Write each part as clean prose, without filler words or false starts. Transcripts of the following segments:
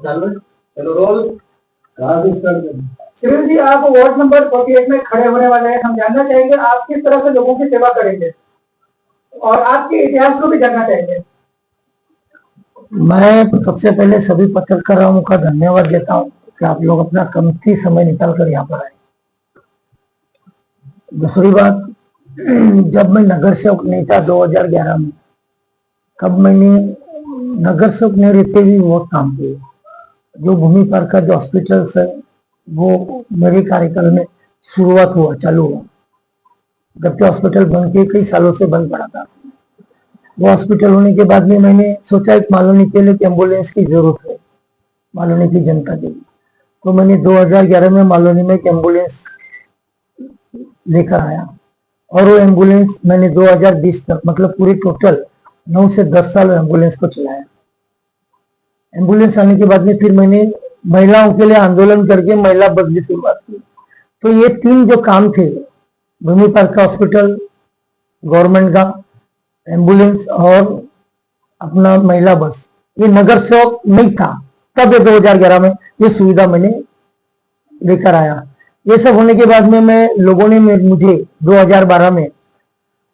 चलो रोल। कहाँ से स्टार्ट करें? शिविर जी, आप वार्ड नंबर 48 में खड़े होने वाले हैं। हम जानना चाहेंगे आप किस तरह से लोगों की सेवा करेंगे और आपके इतिहास को भी जानना चाहेंगे। मैं सबसे पहले सभी पत्रकारों का धन्यवाद देता हूं कि आप लोग अपना कीमती समय निकाल कर यहाँ पर आए। दूसरी बात, जब मैं नगर सेवक नहीं था 2011 में, तब मैंने नगर सेवक नहीं रहते भी बहुत काम किए। जो भूमि पर का जो हॉस्पिटल्स है वो मेरे कार्यकाल में शुरुआत हुआ, चालू हुआ, जबकि हॉस्पिटल बंद के कई सालों से बंद पड़ा था। वो हॉस्पिटल होने के बाद में मैंने सोचा एक मालोनी के लिए एम्बुलेंस की जरूरत है मालोनी की जनता के लिए, तो मैंने 2011 में मालोनी में एक एम्बुलेंस लेकर आया और वो एम्बुलेंस मैंने 2020 तक, मतलब पूरे टोटल 9 से 10 साल एम्बुलेंस को चलाया। एम्बुलेंस आने के बाद में फिर मैंने महिलाओं के लिए आंदोलन करके महिला बस की शुरुआत की। तो ये 3 जो काम थे, भूमि पार्क का हॉस्पिटल, गवर्नमेंट का एम्बुलेंस और अपना महिला बस, ये नगर सेवक नहीं था तब ये 2011 में ये सुविधा मैंने लेकर आया। ये सब होने के बाद में लोगों ने मुझे 2012 में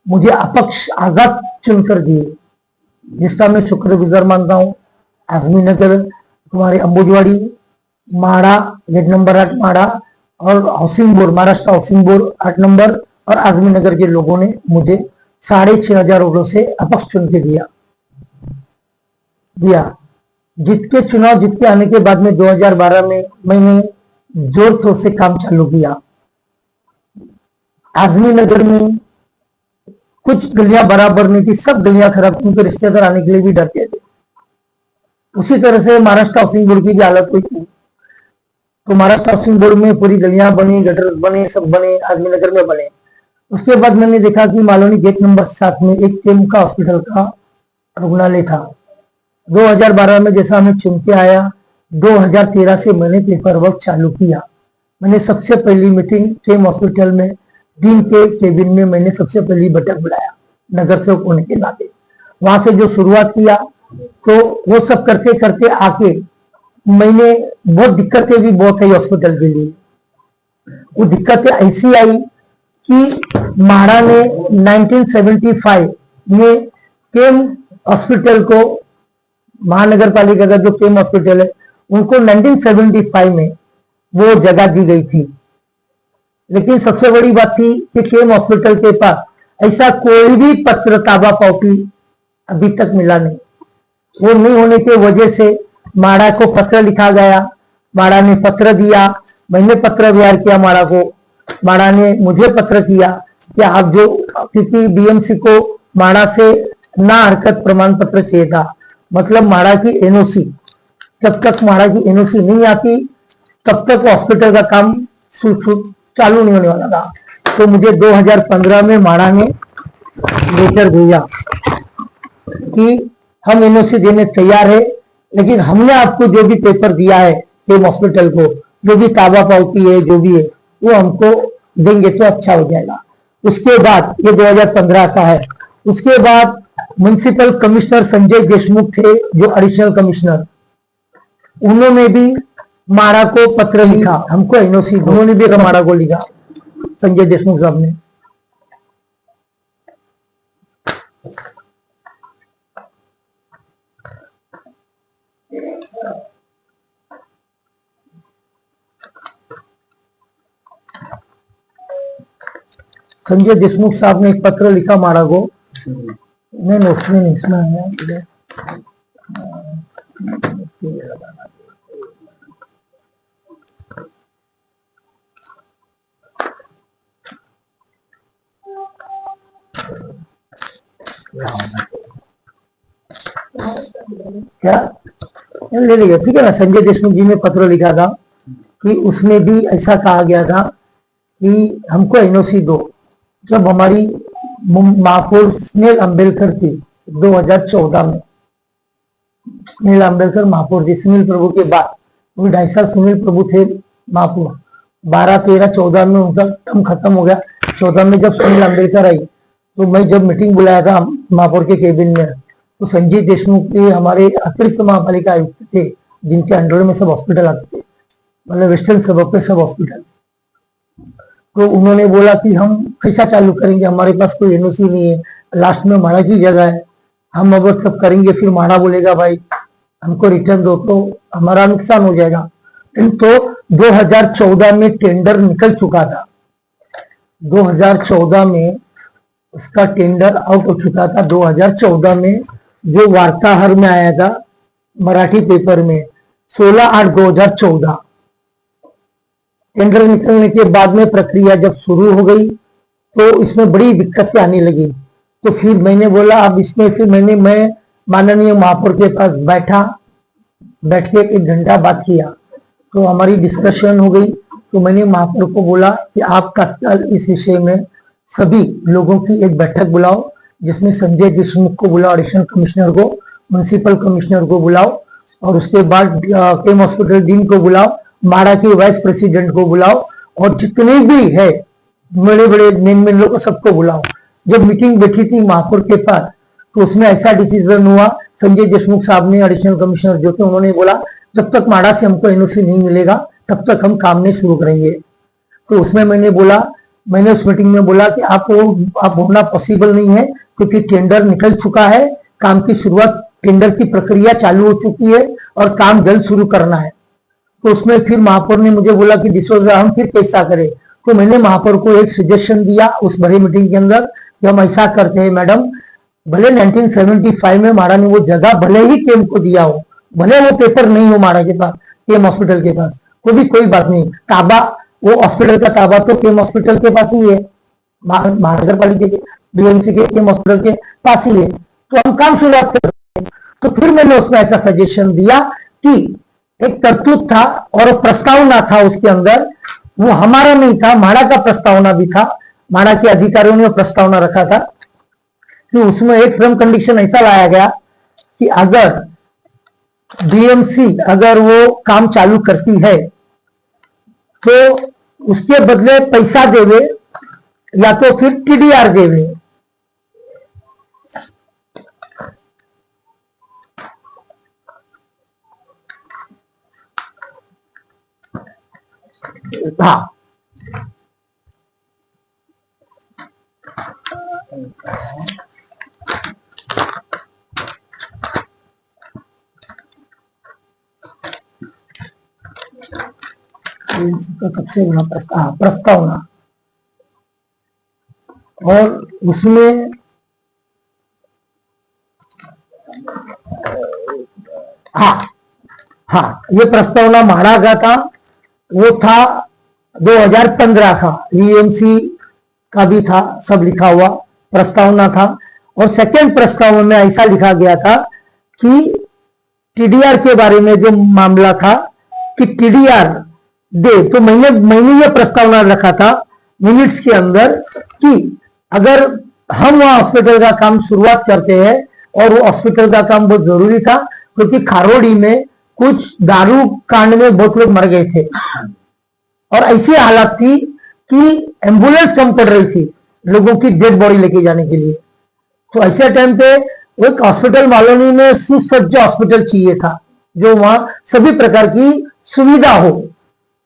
मुझे अपक्ष आघात चुनकर दिए, जिसका मैं शुक्रगुजार मानता हूँ। आजमी नगर, तुम्हारे अंबुजवाड़ी, माड़ा, गेट नंबर 8 माड़ा और housing board, Maharashtra housing board 8 number और आजमी नगर के लोगों ने मुझे 6,500 रुपयों से अपक्ष चुन के दिया। जीत के आने के बाद में 2012 में मैंने जोर शोर से काम चालू किया। आजमी नगर में कुछ गलियां बराबर नहीं थी, सब गलियां खराब थी, उनके रिश्तेदार आने के लिए भी डरते थे। उसी तरह से महाराष्ट्र हाउसिंग बोर्ड की भी हालत हुई थी। तो महाराष्ट्र हाउसिंग बोर्ड में पूरी गलियां बनी, गटर बने, सब बने, आजमी नगर में बने। उसके बाद मैंने देखा कि मालोनी गेट नंबर 7 में एक केम का हॉस्पिटल का रुग्णालय था। 2012 में जैसा मैं चुन के आया, 2013 से मैंने पेपर वर्क चालू किया। मैंने सबसे पहली मीटिंग केम हॉस्पिटल में डीन के केबिन में मैंने सबसे पहली बैठक बुलाया नगर सेवक होने के नाते। वहां से जो शुरुआत किया, तो वो सब करते करते आके मैंने बहुत दिक्कतें भी बहुत आई हॉस्पिटल के लिए। वो दिक्कतें ऐसी आई कि महाड़ा ने 1975 में केम हॉस्पिटल को, महानगर पालिका का जो केम हॉस्पिटल है उनको 1975 में वो जगह दी गई थी। लेकिन सबसे बड़ी बात थी कि केम हॉस्पिटल के पास ऐसा कोई भी पत्र ताबा पावती अभी तक मिला नहीं। वो नहीं होने की वजह से माड़ा को पत्र लिखा गया, माड़ा ने पत्र दिया, मैंने पत्र व्यवहार किया माड़ा को, माड़ा ने मुझे पत्र किया कि आप जो, क्योंकि बीएमसी को माड़ा से ना हरकत प्रमाण पत्र चाहिए था, मतलब माड़ा की एनओसी। जब तक माड़ा की एनओसी नहीं आती तब तक हॉस्पिटल का काम चालू नहीं होने वाला था। तो मुझे 2015 में माड़ा ने लेटर भेजा कि हम एनओसी देने तैयार है, लेकिन हमने आपको जो भी पेपर दिया है केम हॉस्पिटल को, जो भी ताबा पावती है, जो भी है, वो हमको देंगे तो अच्छा हो जाएगा। उसके बाद ये 2015 का है। उसके बाद म्युनिसिपल कमिश्नर संजय देशमुख थे, जो एडिशनल कमिश्नर, उन्होंने भी माड़ा को पत्र लिखा, हमको एनओसी, उन्होंने भी माड़ा को लिखा, संजय देशमुख साहब ने। संजय देशमुख साहब ने एक पत्र लिखा माड़ा को, नहीं उसमें नहीं, इसमें है क्या ले लिया, ठीक है ना। संजय देशमुख जी ने पत्र लिखा था कि उसमें भी ऐसा कहा गया था कि हमको एनओसी दो। जब हमारी महापौर स्नेहल अम्बेडकर थी 2014 में, स्नेहल अम्बेडकर महापौर जी, सुनील प्रभु के बाद, वो 2.5 साल सुनील प्रभु थे महापौर। 12, 13, 14 में उनका टर्म खत्म हो गया। 14 में जब सुनील अम्बेडकर आई, तो मैं जब मीटिंग बुलाया था महापौर के केबिन में, तो संजय देशमुख के हमारे अतिरिक्त महापालिका आयुक्त थे, जिनके अंडर में सब हॉस्पिटल आते थे, मतलब वेस्टर्न सबब पे सब हॉस्पिटल। तो उन्होंने बोला कि हम कैसा चालू करेंगे, हमारे पास कोई एनओसी नहीं है, लास्ट में माड़ा की जगह है, हम अब सब करेंगे फिर माड़ा बोलेगा भाई हमको रिटर्न दो तो हमारा नुकसान हो जाएगा। तो 2014 में टेंडर निकल चुका था, 2014 में उसका टेंडर आउट हो चुका था। 2014 में जो वार्ताहर में आया था मराठी पेपर में 16/8/2014, टेंडर निकलने के बाद में प्रक्रिया जब शुरू हो गई तो इसमें बड़ी दिक्कतें आने लगी। तो फिर मैंने बोला अब इसमें फिर मैं माननीय महापौर के पास बैठ के 1 घंटा बात किया, तो हमारी डिस्कशन हो गई। तो मैंने महापौर को बोला कि आप तत्काल इस विषय में सभी लोगों की एक बैठक बुलाओ, जिसमें संजय देशमुख को बुलाओ, एडिशनल कमिश्नर को, म्युनिसिपल कमिश्नर को बुलाओ, और उसके बाद केम हॉस्पिटल डीन को बुलाओ, माड़ा के वाइस प्रेसिडेंट को बुलाओ, और जितने भी है बड़े बड़े मेन लोग सबको बुलाओ। जब मीटिंग बैठी थी महापौर के पास तो उसमें ऐसा डिसीजन हुआ, संजय देशमुख साहब ने, एडिशनल कमिश्नर जो थे, उन्होंने बोला जब तक माड़ा से हमको एनओसी नहीं मिलेगा तब तक हम काम नहीं शुरू करेंगे। तो उसमें मैंने उस मीटिंग में बोला कि आप होना पॉसिबल नहीं है, क्योंकि टेंडर निकल चुका है, काम की शुरुआत, टेंडर की प्रक्रिया चालू हो चुकी है और काम जल्द शुरू करना है। तो उसमें फिर महापौर ने मुझे बोला कि डिसोजा हम फिर कैसा करें। तो मैंने महापौर को एक सजेशन दिया उस बड़ी मीटिंग के अंदर कि हम ऐसा करते हैं मैडम, भले 1975 में माड़ा ने वो जगह भले ही केम को दिया हो, भले वो पेपर नहीं हो माड़ा के पास, केम हॉस्पिटल के पास, कोई बात नहीं, ताबा वो हॉस्पिटल का ताबा तो केम हॉस्पिटल के पास ही है, महानगर पालिका के बीएमसी के केम हॉस्पिटल के पास ही है, तो हम काम शुरुआत करते हैं। तो फिर मैंने उसमें ऐसा सजेशन दिया कि एक तरतूत था और प्रस्तावना था उसके अंदर, वो हमारा नहीं था, माड़ा का प्रस्तावना भी था, माड़ा के अधिकारियों ने प्रस्तावना रखा था कि उसमें एक फ्रम कंडीशन ऐसा लाया गया कि अगर बीएमसी अगर वो काम चालू करती है तो उसके बदले पैसा देवे या तो फिर टीडीआर देवे। हाँ, सबसे बड़ा प्रस्तावना, और उसमें हाँ ये प्रस्तावना माड़ा का था, वो था 2015 का, ईएमसी का भी था, सब लिखा हुआ प्रस्तावना था। और सेकेंड प्रस्तावना में ऐसा लिखा गया था कि टीडीआर के बारे में जो मामला था कि टीडीआर दे, तो मैंने ये प्रस्तावना रखा था मिनट्स के अंदर कि अगर हम वहां हॉस्पिटल का काम शुरुआत करते हैं, और वो हॉस्पिटल का काम बहुत जरूरी था क्योंकि खारोड़ी में कुछ दारू कांड में बहुत लोग मर गए थे और ऐसी हालत थी कि एम्बुलेंस कम पड़ रही थी लोगों की डेड बॉडी लेके जाने के लिए। तो ऐसे टाइम पे एक हॉस्पिटल कॉलोनी में सुसज्ज हॉस्पिटल चाहिए था, जो वहां सभी प्रकार की सुविधा हो,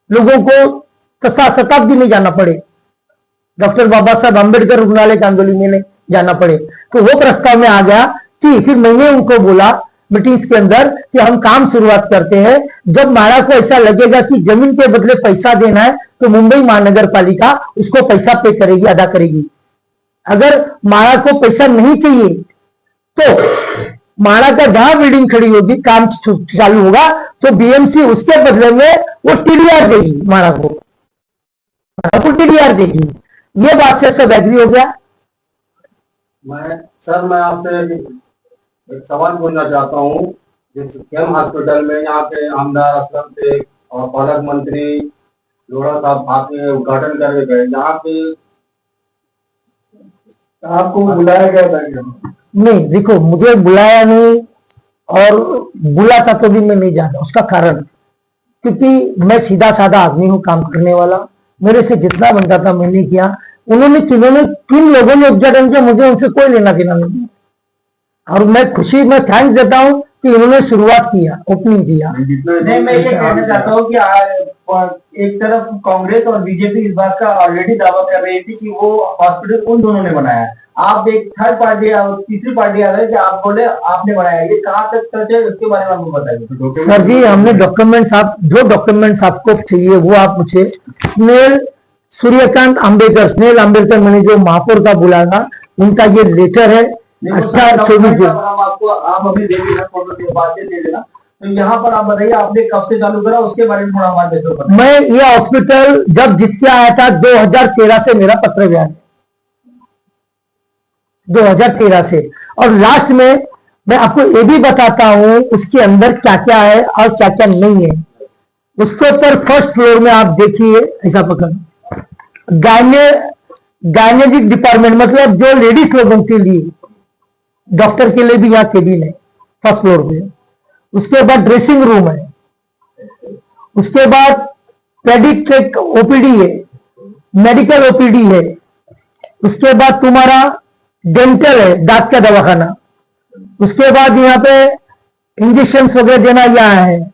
लोगों को शताब्दी में जाना पड़े, डॉक्टर बाबा साहब अम्बेडकर रुग्णालय कांदोली में नहीं जाना पड़े। तो वो प्रस्ताव में आ गया कि फिर मैंने उनको बोला मीटिंग्स के अंदर कि हम काम शुरुआत करते हैं, जब माड़ा को ऐसा लगेगा कि जमीन के बदले पैसा देना है तो मुंबई महानगर पालिका उसको पैसा पे करेगी, अदा करेगी। अगर माड़ा को पैसा नहीं चाहिए तो माड़ा का जहां बिल्डिंग खड़ी होगी, काम चालू होगा, तो बीएमसी उसके बदले में वो टीडीआर देगी, माड़ा को टीडीआर देगी। ये बात से सब एग्री हो गया। मैं आपसे एक सवाल पूछना चाहता हूँ। जिस केम हॉस्पिटल में यहाँ के आमदार असलम शेख और पालक मंत्री लोढ़ा साहब आके उद्घाटन करके गए, यहाँ के आपको बुलाया गया था क्या? नहीं, देखो मुझे बुलाया नहीं, और बुला था तो भी मैं नहीं जाता। उसका कारण क्योंकि मैं सीधा साधा आदमी हूँ, काम करने वाला, मेरे से जितना बनता था मैंने किया। उन्होंने किन लोगों ने उद्घाटन किया, मुझे उनसे कोई लेना देना नहीं। और मैं खुशी में थैंक्स देता हूं कि इन्होंने शुरुआत किया, ओपनिंग किया। नहीं, मैं ये कहना चाहता हूँ कि एक तरफ कांग्रेस और बीजेपी इस बात का ऑलरेडी दावा कर रही थी कि वो हॉस्पिटल उन दोनों ने बनाया। आप एक थर्ड पार्टी और तीसरी पार्टी आ गई कि आप बोले आपने बनाया, ये कहाँ तक सच है उसके बारे में आपको बताइए। सर जी, हमने डॉक्यूमेंट्स, आप जो डॉक्यूमेंट्स आपको चाहिए वो आप मुझे स्नेल सूर्यकांत आम्बेडकर, स्नेल आम्बेडकर मैंने जो महापौर का बुलाया, उनका ये लेटर है 18/24 आप अभी दे देना, फोटो के बाद दे देना। तो यहाँ पर आप बताइए आपने कब से चालू करा, उसके बारे में थोड़ा हमारे देखो। मैं ये हॉस्पिटल जब जीत के आया था 2013 से मेरा पत्र व्याज है, 2013 से। और लास्ट में मैं आपको ये भी बताता हूं उसके अंदर क्या क्या है और क्या क्या नहीं है। उसके ऊपर फर्स्ट फ्लोर में आप देखिए, ऐसा पकड़, गायनेटिक डिपार्टमेंट, मतलब जो लेडीज लोगों के लिए, डॉक्टर के लिए भी यहाँ केबिन है फर्स्ट फ्लोर पे। उसके बाद ड्रेसिंग रूम है, उसके बाद पेडिट्रिक ओपीडी है, मेडिकल ओपीडी है, उसके बाद तुम्हारा डेंटल है, दांत का दवाखाना, उसके बाद यहाँ पे इंजेक्शन वगैरह देना यहाँ है,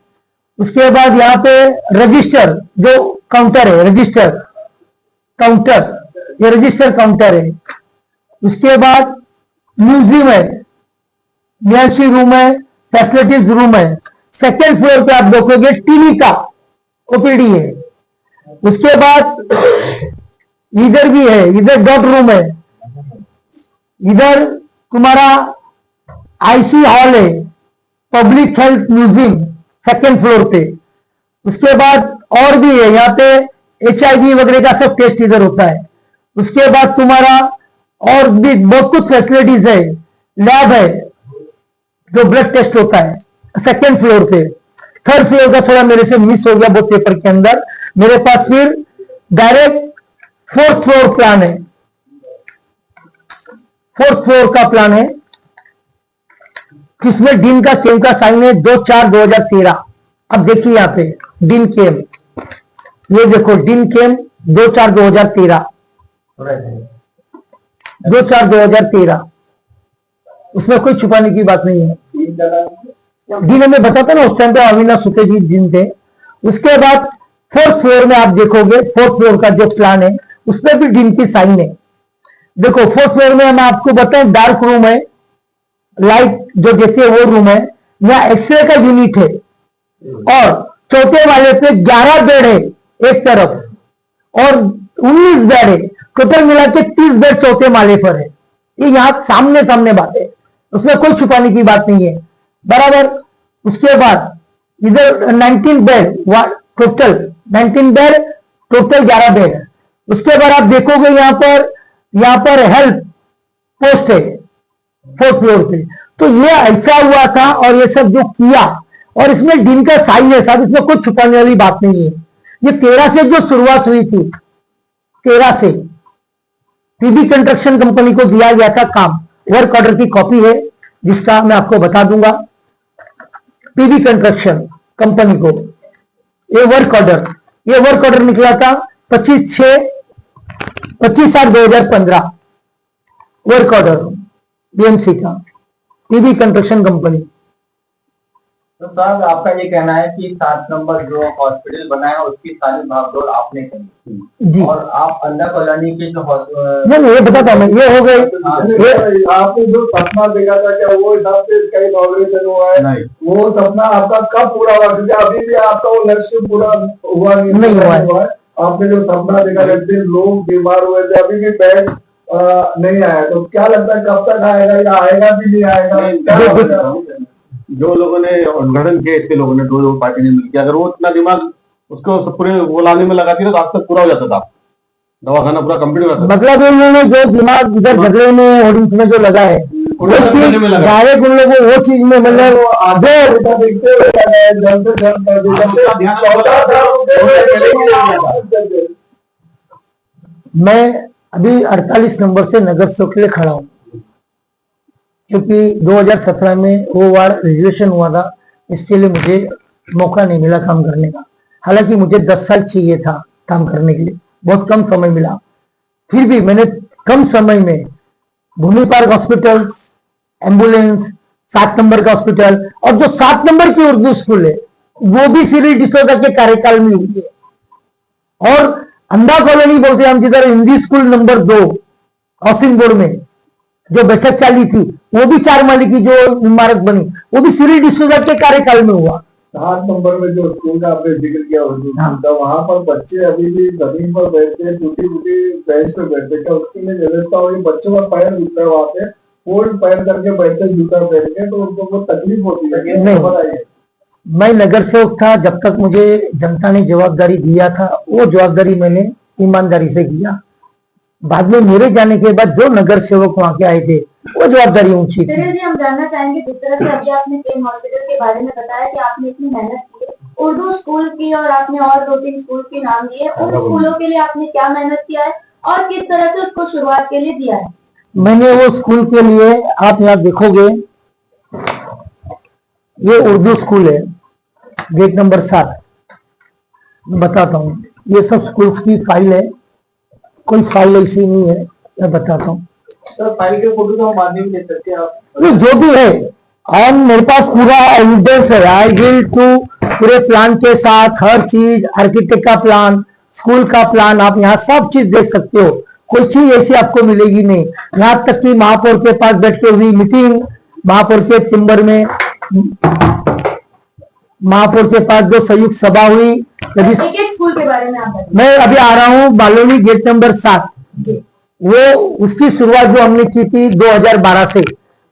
उसके बाद यहाँ पे रजिस्टर जो काउंटर है, रजिस्टर काउंटर, ये रजिस्टर काउंटर है। उसके बाद म्यूजियम है, न्यासी रूम है, फैसिलिटीज रूम है। सेकेंड फ्लोर पे आप देखोगे टीवी का ओपीडी है। उसके बाद इधर भी है, इधर डॉट रूम है, इधर तुम्हारा आईसी हॉल है, public health museum second floor पे। उसके बाद और भी है, यहाँ पे HIV वगैरह का सब टेस्ट इधर होता है। उसके बाद तुम्हारा और भी बहुत कुछ फैसिलिटीज है, लैब है जो ब्लड टेस्ट होता है सेकेंड फ्लोर पे। थर्ड फ्लोर का थोड़ा मेरे से मिस हो गया वो पेपर के अंदर। मेरे पास फिर डायरेक्ट फोर्थ फ्लोर प्लान है, फोर्थ फ्लोर का प्लान है, किसमें डीन का केम का साइन है 2/4/2013। अब देखिए यहाँ पे डीन केम, ये देखो डीन केम 2/4/2013, 2/4/2013, उसमें कोई छुपाने की बात नहीं है। डीन में बताता ना उस टाइम पे अविनाश सुखे जी डीन थे। उसके बाद फोर्थ फ्लोर में आप देखोगे, फोर्थ फ्लोर का जो प्लान है उसमें भी डीन की साइन है। देखो फोर्थ फ्लोर में मैं आपको बताऊं, डार्क रूम है, लाइट जो देखते हैं वो रूम है, यहाँ एक्सरे का यूनिट है, और चौथे वाले पे 11 बेड है एक तरफ और 19 बेड है, टोटल मिला के 30 बेड चौथे माले पर है। ये यहाँ सामने सामने बात है, उसमें कोई छुपाने की बात नहीं है, बराबर। उसके बाद इधर 19 bed total, 19 bed total 11 bed. उसके बाद आप देखोगे यहाँ पर हेल्थ पोस्ट है फोर्थ फ्लोर पे। तो ये ऐसा हुआ था और ये सब जो किया, और इसमें डीन का साइन है साहब, इसमें कुछ छुपाने वाली बात नहीं है। ये 13 से जो शुरुआत हुई थी, 13 से पीबी कंस्ट्रक्शन कंपनी को दिया गया था काम, वर्क ऑर्डर की कॉपी है जिसका मैं आपको बता दूंगा। पीबी कंस्ट्रक्शन कंपनी को ये वर्क ऑर्डर निकला था 25/7/2015, वर्क ऑर्डर बीएमसी का, पीबी कंस्ट्रक्शन कंपनी। तो साहब आपका ये कहना है कि 7 नंबर जो हॉस्पिटल बना है उसकी सारी भागदौड़ आपने करी जी, और आप अंडा कॉलोनी के जो नहीं ये बताता हूँ मैं, ये हो गए। आपने जो सपना देखा था क्या वो हिसाब से इसका इनॉग्रेशन हुआ है? नहीं। वो सपना आपका कब पूरा हुआ? क्योंकि अभी भी आपका वो लक्ष्य पूरा हुआ नहीं हुआ है। आपने जो सपना देखा था, लोग बीमार हुए थे, अभी भी बेड नहीं आया, तो क्या लगता है कब तक आएगा या आएगा भी नहीं आएगा? जो लोगों ने उद्घाटन किया, इसके लोगों ने, दो पार्टी ने मिलकर, अगर वो इतना दिमाग उसको पूरे वो लाने में लगाती ना तो आज तक पूरा हो जाता था, दवाखाना पूरा कंप्लीट हो जाता था। मतलब उन्होंने जो दिमाग इधर झगड़े में होर्डिंग्स में जो लगा है वो चीज डायरेक्ट उन लोगों वो चीज में मतलब मैं अभी 48 नंबर से नगर सेवक के लिए खड़ा हूँ, क्योंकि 2017 में वो वार्ड रिजर्वेशन हुआ था, इसके लिए मुझे मौका नहीं मिला काम करने का। हालांकि मुझे 10 साल चाहिए था काम करने के लिए, बहुत कम समय मिला, फिर भी मैंने कम समय में भूमि पार्क हॉस्पिटल्स, एम्बुलेंस, 7 नंबर का हॉस्पिटल, और जो 7 नंबर की उर्दू स्कूल है वो भी श्री डिसोजा के कार्यकाल में हुई है। और अंधा कॉलोनी बोलते हैं हम जिधर Hindi school number 2 housing board में जो बैठक चाली थी, वो भी 4 माली की जो इमारत बनी, वो भी श्री डिसोजा के कार्यकाल में हुआ। 7 नंबर में जो स्कूल का आपने जिक्र किया उर्दू स्कूल का, वहाँ पर बच्चे अभी भी जमीन पर बैठते, टूटी फूटी बेंच पे बैठते, क्या उसकी में व्यवस्था हुई? बच्चों का पैर दुखता है वहाँ पे, फोल्ड पैर करके बैठते, जूता पहन के, तो उनको बहुत तकलीफ होती है। नहीं। बताइए। मैं नगर सेवक था, जब तक मुझे जनता ने जवाबदारी दिया था वो जवाबदारी मैंने ईमानदारी से किया। बाद में मेरे जाने के बाद जो नगर सेवक वहां के आए थे वो जवाबदारी ऊंची थी। जी, हम जानना चाहेंगे, जिस तरह से अभी आपने केम हॉस्पिटल के बारे में बताया कि आपने इतनी मेहनत की है, उर्दू स्कूल की और आपने और 2-3 स्कूल के नाम लिए, उन स्कूलों के लिए आपने क्या मेहनत किया है और किस तरह से उसको शुरुआत के लिए दिया है? मैंने वो स्कूल के लिए, आप यहाँ देखोगे ये उर्दू स्कूल है, गेट नंबर 7, बताता हूँ। ये सब स्कूल्स की फाइल है, कोई फाइल ऐसी नहीं है, मैं बताता हूँ। सर फाइल के फोटो तो हम बाद में भी ले सकते हैं आप? ये जो भी है, और मेरे पास पूरा एविडेंस है। आई विल टू पूरे प्लान के साथ हर चीज, आर्किटेक्ट का प्लान, स्कूल का प्लान, आप यहाँ सब चीज देख सकते हो। कोई चीज ऐसी आपको मिलेगी नहीं। यहाँ तक कि महापौर के पास बैठ के हुई मीटिंग, महापौर के चैम्बर में, महापौर के पास जो संयुक्त सभा हुई, एक स्कूल के बारे में आप बताइए। मैं अभी आ रहा हूँ बालोनी गेट नंबर 7, वो उसकी शुरुआत जो हमने की थी 2012 से,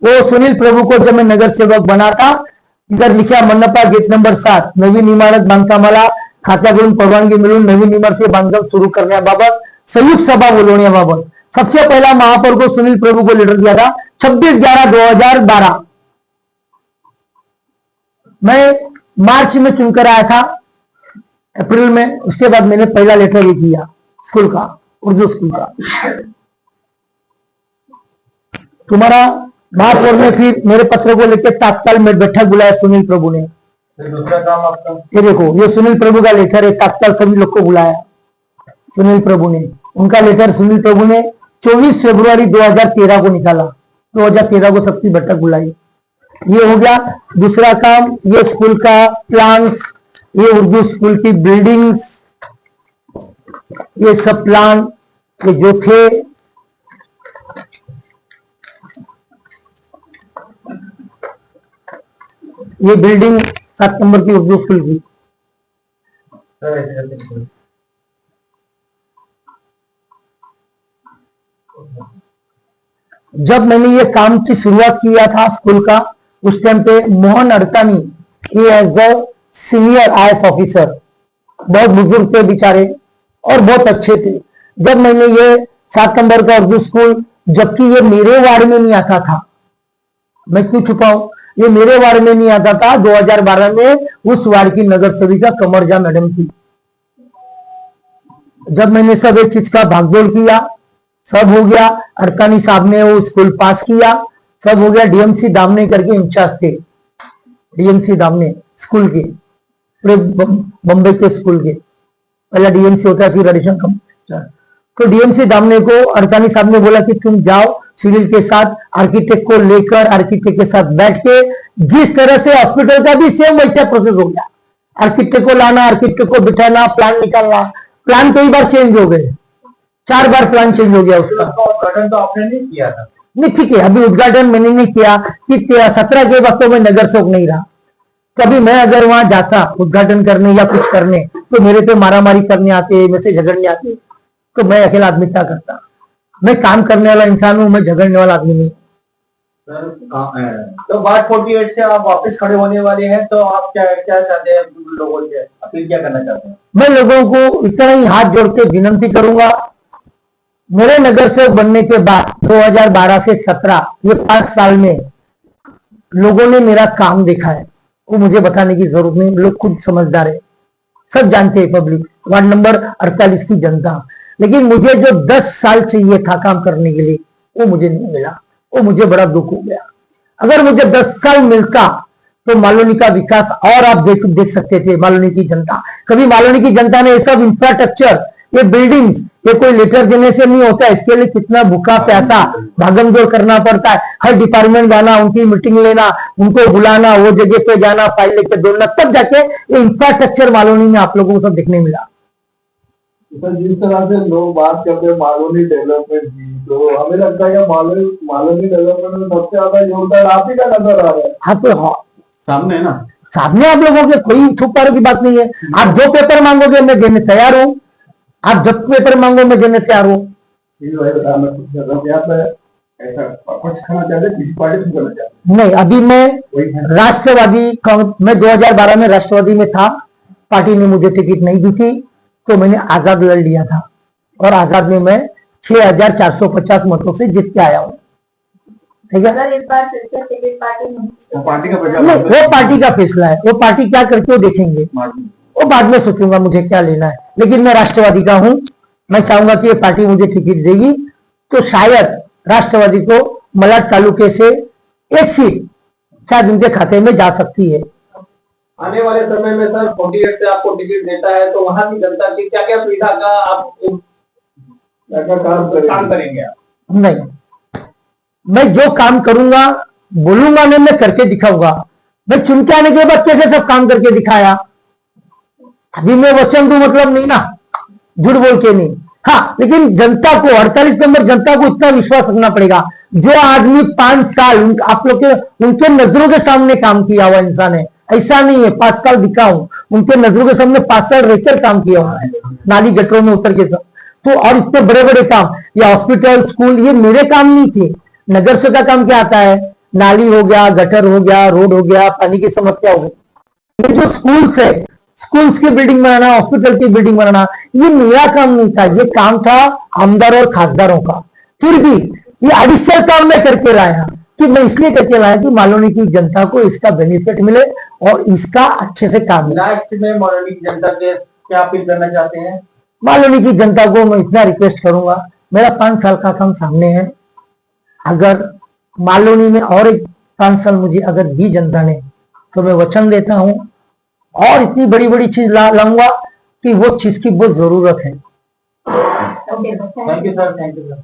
वो सुनील प्रभु को जब मैं नगर सेवक बना था, इधर लिखा मन्नपा गेट नंबर 7 नवीन इमारत बांधकामाला खात्याकडून परवानगी मिळून नवीन इमारती बांधकाम सुरू करण्याबाबत संयुक्त सभा बोलवण्याबाबत सबसे पहला महापौर को सुनील प्रभु को लेटर दिया था 26/11/2012। मैं मार्च में चुनकर आया था, अप्रैल में। उसके बाद मैंने पहला लेटर ही किया स्कूल का, उर्दू स्कूल का। तुम्हारा महापौर ने फिर मेरे पत्र को लेकर तात्काल में बैठक बुलाया सुनील प्रभु ने। दूसरा काम आपका? ये देखो, ये सुनील प्रभु का लेटर है, तात्काल सभी लोग को बुलाया सुनील प्रभु ने। उनका लेटर सुनील प्रभु ने 24 फरवरी 2013 को निकाला, 2013 को सबकी बैठक बुलाई। ये हो गया दूसरा काम। ये स्कूल का प्लान्स, ये उर्दू स्कूल की बिल्डिंग्स, ये सब प्लान ये जो थे, ये बिल्डिंग 7 नंबर की उर्दू स्कूल की। जब मैंने ये काम की शुरुआत किया था स्कूल का, उस टाइम पे Mohan Adtani as the senior IAS officer, बहुत बुजुर्ग थे बेचारे और बहुत अच्छे थे। जब मैंने ये 7 नंबर का उर्दू स्कूल, जबकि ये मेरे वार्ड में नहीं आता था, मैं क्यों छुपाऊं, ये मेरे वार्ड में नहीं आता था। 2012 में उस वार्ड की नगर सेविका कमरजा मैडम थी। जब मैंने सब एक चीज का भागदौड़ किया, सब हो गया। अड़तानी साहब ने वो स्कूल पास किया, सब हो गया। DMC दामने करके इंचार्ज थे, DMC दामने स्कूल के, पूरे बम्बई के स्कूल के। पहला DMC होता है, फिर एडिशनल कमिश्नर। तो DMC दामने को अड़तानी साहब ने बोला कि तुम जाओ सिविल के साथ, आर्किटेक्ट को लेकर, आर्किटेक्ट के साथ बैठ के, जिस तरह से हॉस्पिटल का भी सेम वैसा प्रोसेस हो गया। आर्किटेक्ट को लाना, आर्किटेक्ट को बिठाना, प्लान निकालना। प्लान कई बार चेंज हो गए, 4 बार प्लान चेंज हो गया उसका। उद्घाटन तो आपने नहीं किया था? नहीं, ठीक है, अभी उद्घाटन मैंने नहीं किया कि 17 के वक्त में नगर सेवक नहीं रहा। कभी मैं अगर वहां जाता उद्घाटन करने या कुछ करने, तो मेरे पे मारामारी करने आते, मेरे से झगड़ने आते, तो मैं अकेला आदमी क्या करता। मैं काम करने वाला इंसान हूं, मैं झगड़ने वाला आदमी नहीं। तो बात 48 से आप वापस खड़े होने वाले हैं, तो आप क्या क्या चाहते हैं लोगों से, अपील क्या करना चाहते हैं? मैं लोगों को इतना ही हाथ जोड़ के विनती करूंगा, मेरे नगर सेवक बनने के बाद 2012 से 17 ये 5 साल में लोगों ने मेरा काम देखा है, वो मुझे बताने की जरूरत नहीं, लोग खुद समझदार है, सब जानते हैं पब्लिक, वार्ड नंबर 48 की जनता। लेकिन मुझे जो 10 साल चाहिए था काम करने के लिए, वो मुझे नहीं मिला, वो मुझे बड़ा दुख हो गया। अगर मुझे 10 साल मिलता तो मालोनी का विकास और आप देख सकते थे। मालोनी की जनता, कभी मालोनी की जनता ने ये सब इंफ्रास्ट्रक्चर ये बिल्डिंग्स, ये कोई लेटर देने से नहीं होता, इसके लिए कितना भूखा प्यासा भागम दौड़ करना पड़ता है, हर डिपार्टमेंट जाना, उनकी मीटिंग लेना, उनको बुलाना, वो जगह पे जाना, फाइल लेकर दौड़ना, तब जाके ये इंफ्रास्ट्रक्चर मालूनी में आप लोगों को सब देखने मिला। सर जिस तरह से लोग बात करते हैं मालोनी डेवलपमेंट की, तो हमें लगता है कि मालोनी डेवलपमेंट में सबसे ज्यादा योगदान आप ही का नजर आ रहा है। हाँ तो हाँ, सामने है ना, सामने आप लोगों के कोई छुपाने की बात नहीं है। आप जो पेपर मांगोगे मैं देने तैयार हूँ, आप जब पेपर मांगो मैं देने तैयार हूँ। मैं कुछ कर रहा हूँ, आप ऐसा कुछ खाना चाहते हैं, किसी पार्टी से करना चाहते हैं? नहीं, अभी मैं वही है। राष्ट्रवादी मैं 2012 में राष्ट्रवादी में था, पार्टी ने मुझे टिकट नहीं दी थी, तो मैंने आजाद लड़ लिया था और आजाद में मैं 6450 मतों से जीत के आया हूँ। ठीक है, अगर इस बार फिर से टिकट पार्टी नहीं वो पार्टी का नहीं, फैसला वो पार्टी का फैसला है, वो पार्टी क्या करके वो देखेंगे, वो बाद में सोचूंगा मुझे क्या लेना है। लेकिन मैं राष्ट्रवादी का हूं, मैं चाहूंगा कि ये पार्टी मुझे टिकट देगी तो शायद राष्ट्रवादी को मलाड तालुके से एक सीट शायद उनके खाते में जा सकती है। आने वाले समय में सर 48 से आपको टिकट देता है तो वहां की जनता की क्या क्या सुविधा का आप काम करेंगे आप? नहीं, मैं जो काम करूंगा बोलूंगा नहीं, मैं करके दिखाऊंगा। मैं चुन के आने के बाद कैसे सब काम करके दिखाया, अभी मैं वचन दूं मतलब नहीं ना, झूठ बोल के नहीं। हाँ, लेकिन जनता को 48 नंबर जनता को इतना विश्वास रखना पड़ेगा, जो आदमी 5 साल आप लोग के उनके नजरों के सामने काम किया हुआ इंसान है। ऐसा नहीं है 5 साल दिखा हूं, उनके नजरों के सामने 5 साल रेचर काम किया हुआ है, नाली गटरों में उतर के सब। तो और इतने बड़े बड़े काम, ये हॉस्पिटल स्कूल, ये मेरे काम नहीं थे। नगर से का काम क्या आता है, नाली हो गया, गटर हो गया, रोड हो गया, पानी की समस्या हो गई। ये जो स्कूल्स है, स्कूल्स की बिल्डिंग बनाना, हॉस्पिटल की बिल्डिंग बनाना, ये मेरा काम नहीं था, ये काम था आमदार और खासदारों का। फिर भी ये एडिशनल काम मैं करके लाया, कि मैं इसलिए करके लाया कि मालूनी की जनता को इसका बेनिफिट मिले और इसका अच्छे से काम मिले। लास्ट में मालूनी की जनता के क्या अपील करना चाहते हैं? मालूनी की जनता को मैं इतना रिक्वेस्ट करूंगा, मेरा 5 साल का काम सामने है, अगर मालूनी में और एक 5 साल मुझे अगर दी जनता ने तो मैं वचन देता हूं और इतनी बड़ी बड़ी चीज लाऊंगा कि वो चीज की बहुत जरूरत है। Okay, thank you sir, thank you sir.